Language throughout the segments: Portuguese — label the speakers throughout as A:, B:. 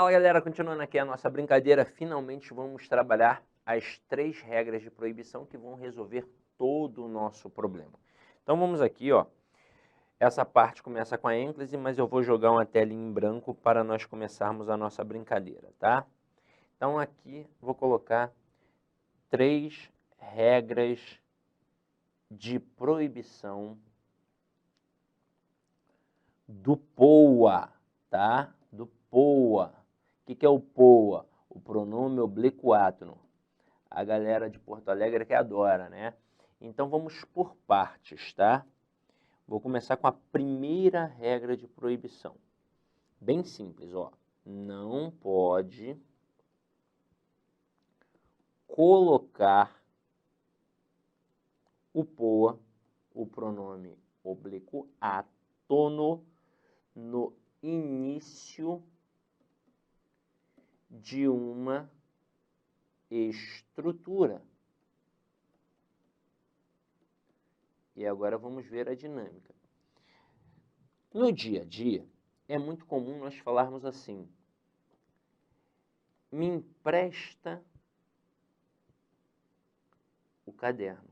A: Fala galera, continuando aqui a nossa brincadeira, finalmente vamos trabalhar as 3 regras de proibição que vão resolver todo o nosso problema. Então vamos aqui, ó. Essa parte começa com a ênclise, mas eu vou jogar uma tela em branco para nós começarmos a nossa brincadeira, tá? Então aqui vou colocar 3 regras de proibição do POA, tá? Do POA. O que é o POA? O pronome oblíquo átono. A galera de Porto Alegre que adora, né? Então vamos por partes, tá? Vou começar com a primeira regra de proibição. Bem simples, ó. Não pode colocar o POA, o pronome oblíquo átono, no início de uma estrutura. E agora vamos ver a dinâmica. No dia a dia, é muito comum nós falarmos assim: me empresta o caderno.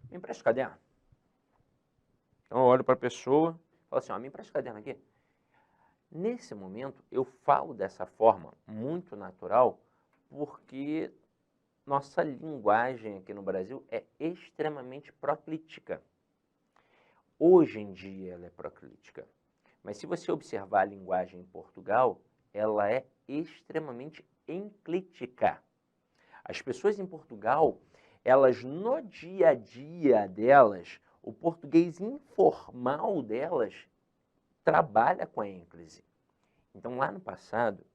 A: Me empresta o caderno? Então eu olho para a pessoa e falo assim: ó, me empresta o caderno aqui. Nesse momento, eu falo dessa forma muito natural, porque nossa linguagem aqui no Brasil é extremamente proclítica. Hoje em dia ela é proclítica, mas se você observar a linguagem em Portugal, ela é extremamente enclítica. As pessoas em Portugal, elas no dia a dia delas, o português informal delas trabalha com a ênclise. Então lá no passado,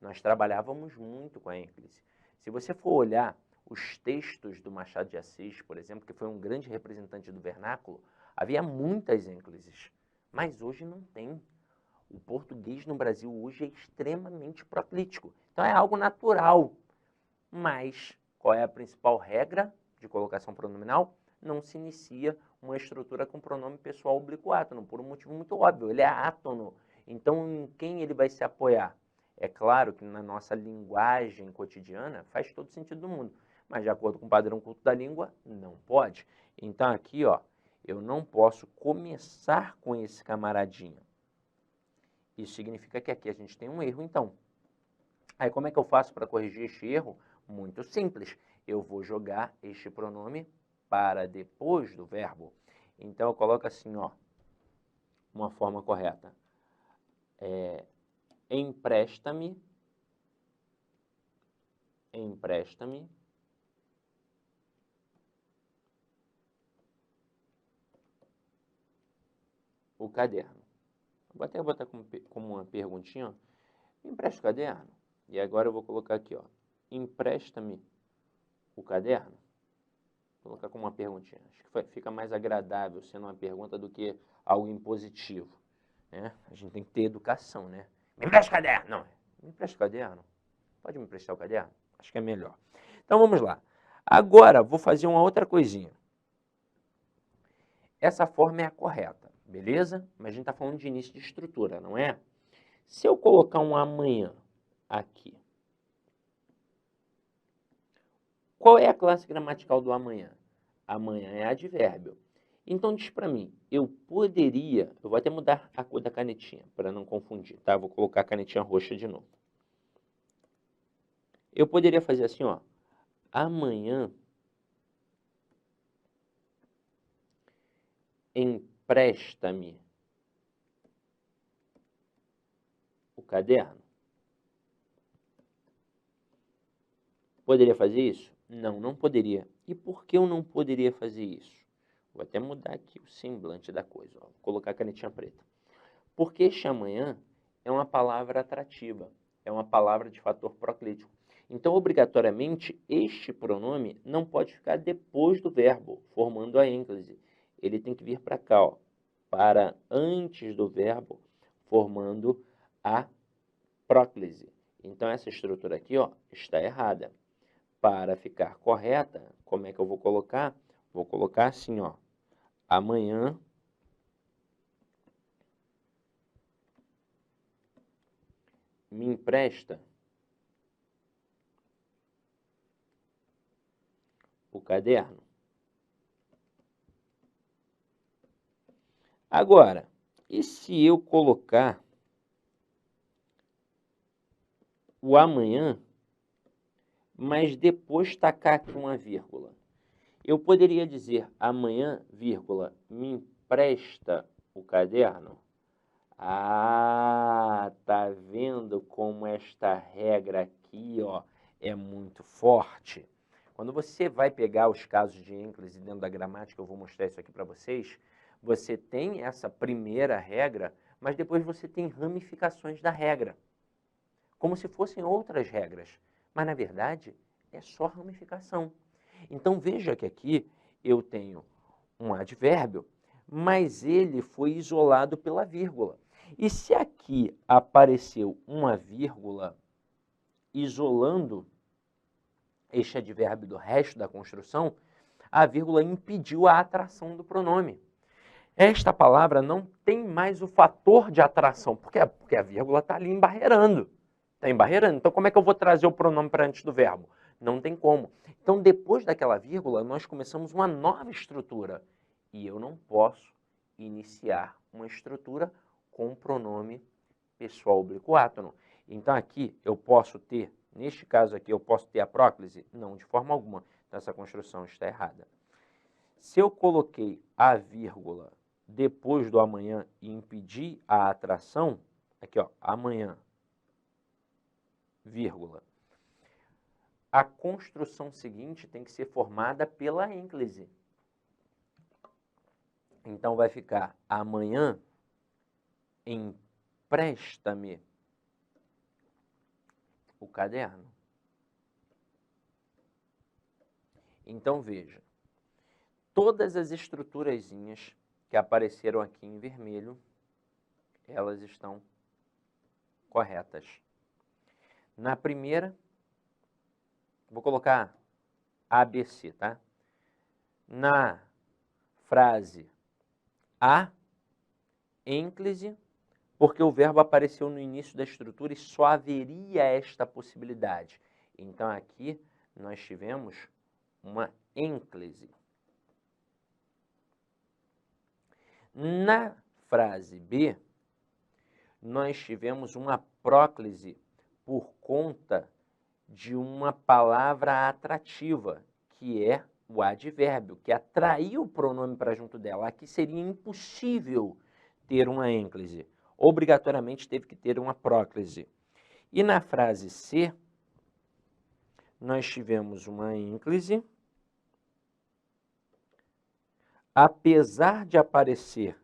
A: nós trabalhávamos muito com a ênclise. Se você for olhar os textos do Machado de Assis, por exemplo, que foi um grande representante do vernáculo, havia muitas ênclises, mas hoje não tem. O português no Brasil hoje é extremamente proclítico. Então é algo natural. Mas qual é a principal regra de colocação pronominal? Não se inicia uma estrutura com pronome pessoal oblíquo átono, por um motivo muito óbvio. Ele é átono. Então, em quem ele vai se apoiar? É claro que na nossa linguagem cotidiana faz todo sentido do mundo, mas de acordo com o padrão culto da língua, não pode. Então aqui, ó, eu não posso começar com esse camaradinho. Isso significa que aqui a gente tem um erro, então. Aí como é que eu faço para corrigir este erro? Muito simples. Eu vou jogar este pronome para depois do verbo. Então eu coloco assim, ó, uma forma correta. Empresta-me, empresta-me o caderno. Vou até botar como uma perguntinha, ó. Me empresta o caderno? E agora eu vou colocar aqui, ó, empresta-me o caderno. Vou colocar como uma perguntinha. Acho que fica mais agradável sendo uma pergunta do que algo impositivo, né? A gente tem que ter educação, né? Me empresta o caderno? Não, me empresta o caderno? Pode me emprestar o caderno? Acho que é melhor. Então vamos lá. Agora vou fazer uma outra coisinha. Essa forma é a correta, beleza? Mas a gente está falando de início de estrutura, não é? Se eu colocar um amanhã aqui, qual é a classe gramatical do amanhã? Amanhã é advérbio. Então diz para mim, eu vou até mudar a cor da canetinha para não confundir, tá? Vou colocar a canetinha roxa de novo. Eu poderia fazer assim, ó, amanhã empresta-me o caderno. Poderia fazer isso? Não, não poderia. E por que eu não poderia fazer isso? Vou até mudar aqui o semblante da coisa, ó. Vou colocar a canetinha preta. Porque este amanhã é uma palavra atrativa, é uma palavra de fator proclítico. Então, obrigatoriamente, este pronome não pode ficar depois do verbo, formando a ênclise. Ele tem que vir para cá, ó, para antes do verbo, formando a próclise. Então, essa estrutura aqui, ó, está errada. Para ficar correta, como é que eu vou colocar? Vou colocar assim, ó, amanhã me empresta o caderno? Agora, e se eu colocar o amanhã, mas depois tacar aqui uma vírgula? Eu poderia dizer amanhã, vírgula, me empresta o caderno? Ah, tá vendo como esta regra aqui, ó, é muito forte? Quando você vai pegar os casos de ênclise dentro da gramática, eu vou mostrar isso aqui para vocês, você tem essa primeira regra, mas depois você tem ramificações da regra, como se fossem outras regras, mas na verdade é só ramificação. Então veja que aqui eu tenho um advérbio, mas ele foi isolado pela vírgula. E se aqui apareceu uma vírgula isolando este advérbio do resto da construção, a vírgula impediu a atração do pronome. Esta palavra não tem mais o fator de atração, porque a vírgula está ali embarreirando. Está embarreirando. Então, como é que eu vou trazer o pronome para antes do verbo? Não tem como. Então, depois daquela vírgula, nós começamos uma nova estrutura. E eu não posso iniciar uma estrutura com o pronome pessoal oblíquo átono. Então, aqui eu posso ter, neste caso aqui, eu posso ter a próclise? Não, de forma alguma. Então, essa construção está errada. Se eu coloquei a vírgula depois do amanhã e impedir a atração, aqui ó, amanhã, vírgula, a construção seguinte tem que ser formada pela ênclise. Então vai ficar amanhã empresta-me o caderno. Então veja, todas as estruturazinhas que apareceram aqui em vermelho, elas estão corretas. Na primeira, vou colocar ABC, tá? Na frase a, ênclise, porque o verbo apareceu no início da estrutura e só haveria esta possibilidade. Então, aqui nós tivemos uma ênclise. Na frase B, nós tivemos uma próclise por conta de uma palavra atrativa, que é o advérbio, que atraiu o pronome para junto dela. Aqui seria impossível ter uma ênclise. Obrigatoriamente teve que ter uma próclise. E na frase C, nós tivemos uma ênclise. Apesar de aparecer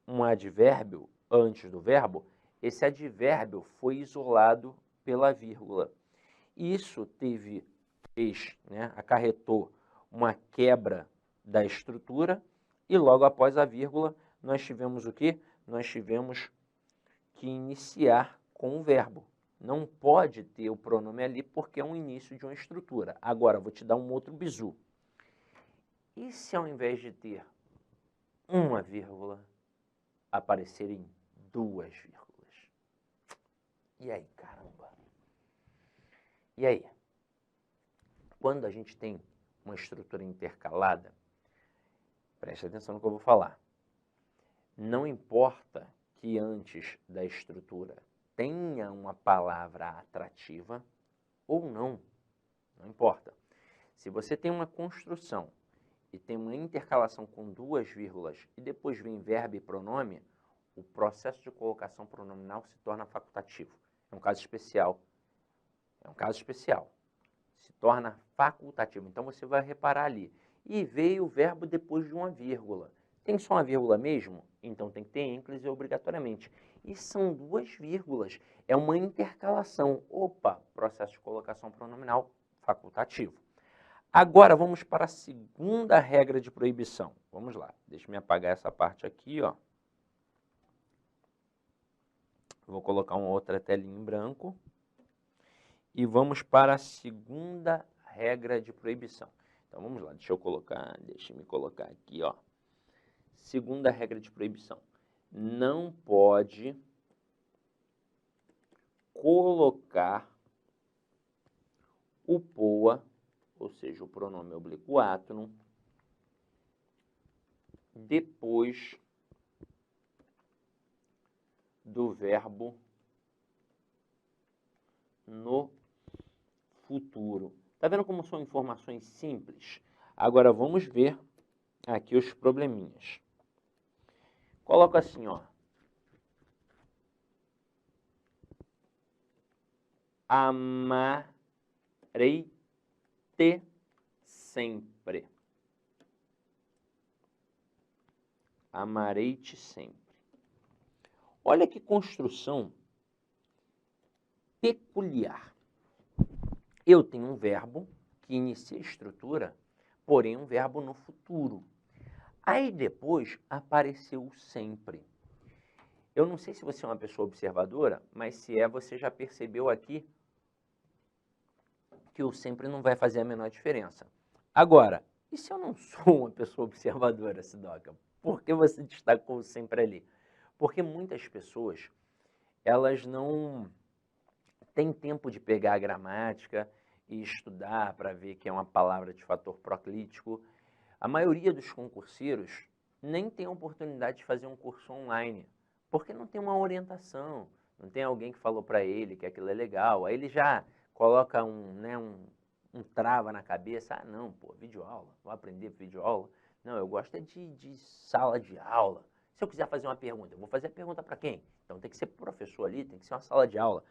A: um advérbio antes do verbo, esse advérbio foi isolado pela vírgula. Isso acarretou uma quebra da estrutura e logo após a vírgula nós tivemos o quê? Nós tivemos que iniciar com o verbo. Não pode ter o pronome ali porque é um início de uma estrutura. Agora, vou te dar um outro bizu. E se ao invés de ter uma vírgula, aparecerem duas vírgulas? E aí, caramba? E aí? Quando a gente tem uma estrutura intercalada, preste atenção no que eu vou falar. Não importa que antes da estrutura tenha uma palavra atrativa ou não, não importa. Se você tem uma construção e tem uma intercalação com duas vírgulas e depois vem verbo e pronome, o processo de colocação pronominal se torna facultativo. É um caso especial. É um caso especial. Se torna facultativo. Então você vai reparar ali. E veio o verbo depois de uma vírgula. Tem só uma vírgula mesmo? Então tem que ter ênclise obrigatoriamente. E são duas vírgulas. É uma intercalação. Opa, processo de colocação pronominal facultativo. Agora vamos para a segunda regra de proibição. Vamos lá. Deixa eu apagar essa parte aqui, ó. Vou colocar uma outra telinha em branco. E vamos para a segunda regra de proibição. Então vamos lá, deixa eu me colocar aqui, ó. Segunda regra de proibição. Não pode colocar o POA, ou seja, o pronome oblíquo átono, depois do verbo no futuro. Tá vendo como são informações simples? Agora vamos ver aqui os probleminhas. Coloca assim, ó. Amarei-te sempre. Amarei-te sempre. Olha que construção peculiar. Eu tenho um verbo que inicia a estrutura, porém um verbo no futuro. Aí depois apareceu o sempre. Eu não sei se você é uma pessoa observadora, mas se é, você já percebeu aqui que o sempre não vai fazer a menor diferença. Agora, e se eu não sou uma pessoa observadora, Sidoca? Por que você destacou o sempre ali? Porque muitas pessoas, elas não têm tempo de pegar a gramática e estudar para ver que é uma palavra de fator proclítico. A maioria dos concurseiros nem tem a oportunidade de fazer um curso online, porque não tem uma orientação, não tem alguém que falou para ele que aquilo é legal. Aí ele já coloca um trava na cabeça. Ah, não, pô, videoaula, vou aprender videoaula. Não, eu gosto é de sala de aula. Se eu quiser fazer uma pergunta, eu vou fazer a pergunta para quem? Então tem que ser professor ali, tem que ser uma sala de aula.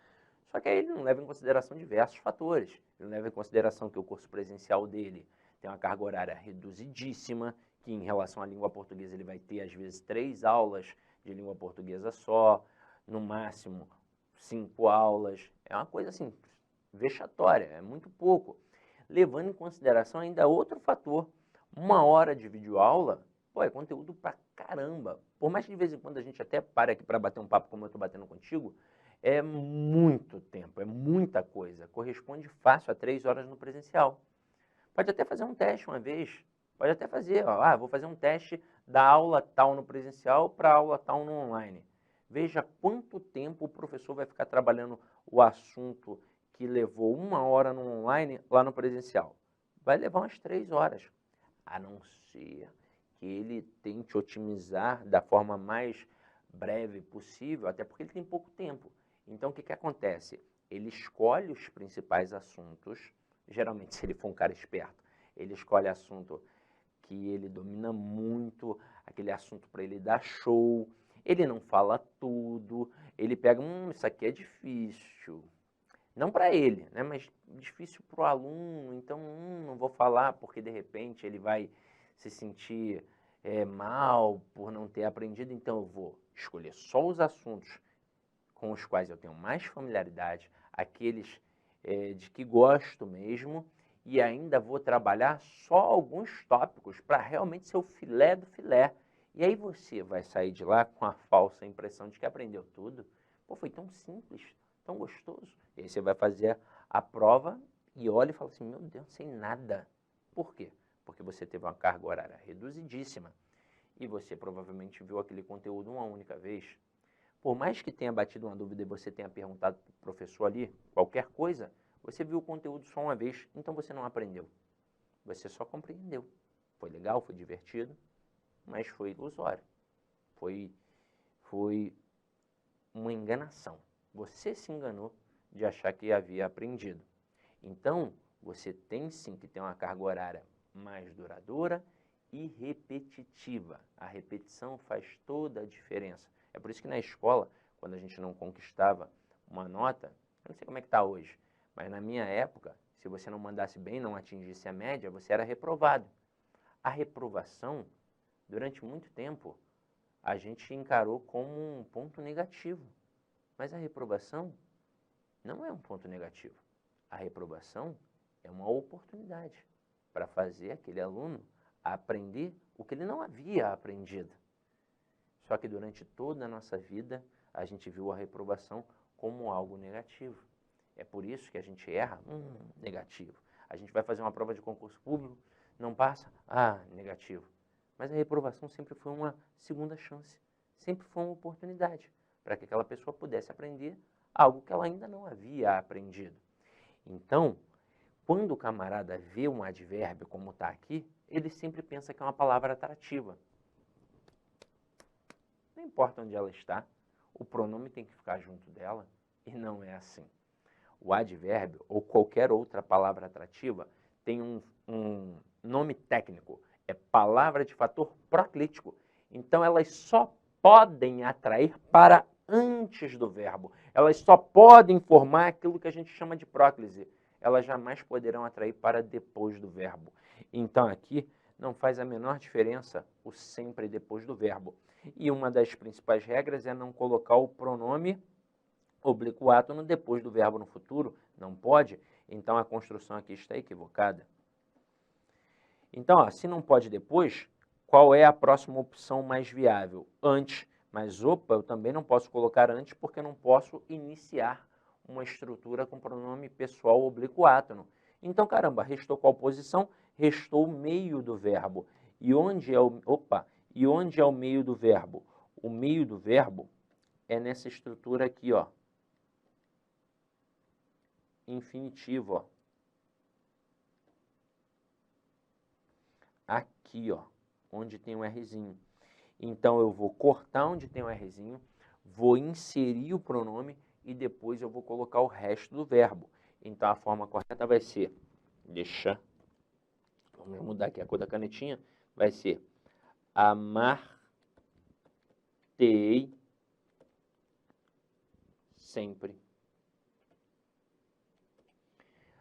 A: Só que aí ele não leva em consideração diversos fatores. Ele não leva em consideração que o curso presencial dele tem uma carga horária reduzidíssima, que em relação à língua portuguesa ele vai ter, às vezes, 3 aulas de língua portuguesa só, no máximo 5 aulas. É uma coisa assim, vexatória, é muito pouco. Levando em consideração ainda outro fator, 1 hora de videoaula, pô, é conteúdo pra caramba. Por mais que de vez em quando a gente até pare aqui para bater um papo como eu estou batendo contigo, é muito tempo, é muita coisa. Corresponde fácil a 3 horas no presencial. Pode até fazer um teste uma vez. Pode até fazer, ó, vou fazer um teste da aula tal no presencial para a aula tal no online. Veja quanto tempo o professor vai ficar trabalhando o assunto que levou 1 hora no online lá no presencial. Vai levar umas 3 horas. A não ser que ele tente otimizar da forma mais breve possível, até porque ele tem pouco tempo. Então, o que acontece? Ele escolhe os principais assuntos, geralmente, se ele for um cara esperto, ele escolhe assunto que ele domina muito, aquele assunto para ele dar show, ele não fala tudo, ele pega, isso aqui é difícil. Não para ele, né, mas difícil para o aluno, então não vou falar porque de repente ele vai se sentir mal por não ter aprendido, então eu vou escolher só os assuntos com os quais eu tenho mais familiaridade, aqueles de que gosto mesmo, e ainda vou trabalhar só alguns tópicos para realmente ser o filé do filé. E aí você vai sair de lá com a falsa impressão de que aprendeu tudo. Pô, foi tão simples, tão gostoso. E aí você vai fazer a prova e olha e fala assim, meu Deus, não sei nada. Por quê? Porque você teve uma carga horária reduzidíssima e você provavelmente viu aquele conteúdo uma única vez. Por mais que tenha batido uma dúvida e você tenha perguntado para o professor ali qualquer coisa, você viu o conteúdo só uma vez, então você não aprendeu. Você só compreendeu. Foi legal, foi divertido, mas foi ilusório. Foi uma enganação. Você se enganou de achar que havia aprendido. Então, você tem sim que ter uma carga horária mais duradoura e repetitiva. A repetição faz toda a diferença. É por isso que na escola, quando a gente não conquistava uma nota, eu não sei como é que está hoje, mas na minha época, se você não mandasse bem, não atingisse a média, você era reprovado. A reprovação, durante muito tempo, a gente encarou como um ponto negativo. Mas a reprovação não é um ponto negativo. A reprovação é uma oportunidade para fazer aquele aluno aprender o que ele não havia aprendido. Só que durante toda a nossa vida, a gente viu a reprovação como algo negativo. É por isso que a gente erra, negativo. A gente vai fazer uma prova de concurso público, não passa, negativo. Mas a reprovação sempre foi uma segunda chance, sempre foi uma oportunidade para que aquela pessoa pudesse aprender algo que ela ainda não havia aprendido. Então, quando o camarada vê um advérbio como está aqui, ele sempre pensa que é uma palavra atrativa. Não importa onde ela está, o pronome tem que ficar junto dela, e não é assim. O advérbio, ou qualquer outra palavra atrativa, tem um nome técnico, é palavra de fator proclítico. Então, elas só podem atrair para antes do verbo. Elas só podem formar aquilo que a gente chama de próclise. Elas jamais poderão atrair para depois do verbo. Então, aqui não faz a menor diferença o sempre depois do verbo. E uma das principais regras é não colocar o pronome oblíquo átono depois do verbo no futuro. Não pode. Então, a construção aqui está equivocada. Então, ó, se não pode depois, qual é a próxima opção mais viável? Antes. Mas, opa, eu também não posso colocar antes porque eu não posso iniciar uma estrutura com pronome pessoal oblíquo átono. Então, caramba, restou qual posição? Restou o meio do verbo. E onde é o meio do verbo? O meio do verbo é nessa estrutura aqui, ó. Infinitivo, ó. Aqui, ó, onde tem um Rzinho. Então, eu vou cortar onde tem um Rzinho, vou inserir o pronome e depois eu vou colocar o resto do verbo. Então, a forma correta vai ser, vamos mudar aqui a cor da canetinha, vai ser amar-te-ei sempre.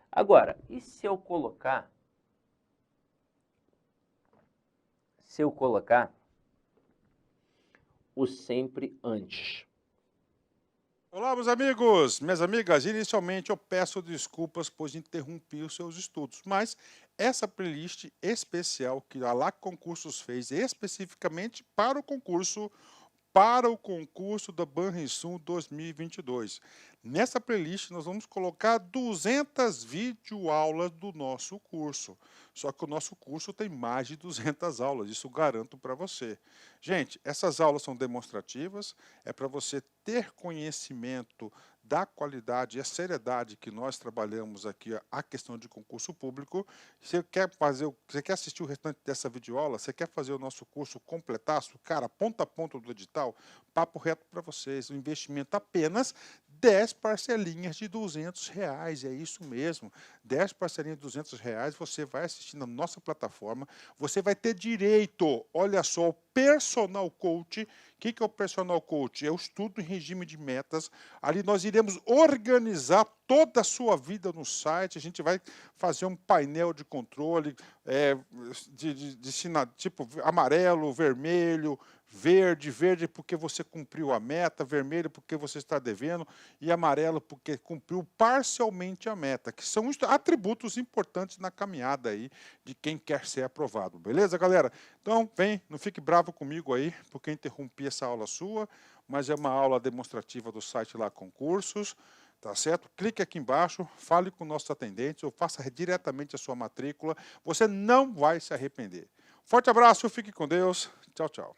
A: Agora, e se eu colocar o sempre antes?
B: Olá, meus amigos, minhas amigas. Inicialmente eu peço desculpas pois interrompi os seus estudos, mas essa playlist especial que a LAC Concursos fez especificamente para o concurso da Banrisul 2022. Nessa playlist nós vamos colocar 200 videoaulas do nosso curso. Só que o nosso curso tem mais de 200 aulas, isso garanto para você. Gente, essas aulas são demonstrativas, é para você ter conhecimento da qualidade e a seriedade que nós trabalhamos aqui a questão de concurso público. Você quer assistir o restante dessa videoaula? Você quer fazer o nosso curso completaço? Cara, ponta a ponta do edital, papo reto para vocês, um investimento apenas 10 parcelinhas de R$200, é isso mesmo, 10 parcelinhas de R$200, você vai assistir na nossa plataforma, você vai ter direito, olha só, o Personal Coach. O que é o Personal Coach? É o estudo em regime de metas, ali nós iremos organizar toda a sua vida no site, a gente vai fazer um painel de controle, tipo amarelo, vermelho, verde porque você cumpriu a meta, vermelho porque você está devendo e amarelo porque cumpriu parcialmente a meta, que são atributos importantes na caminhada aí de quem quer ser aprovado, beleza, galera? Então, vem, não fique bravo comigo aí, porque interrompi essa aula sua, mas é uma aula demonstrativa do site lá Concursos, tá certo? Clique aqui embaixo, fale com nossos atendentes ou faça diretamente a sua matrícula, você não vai se arrepender. Forte abraço, fique com Deus, tchau, tchau.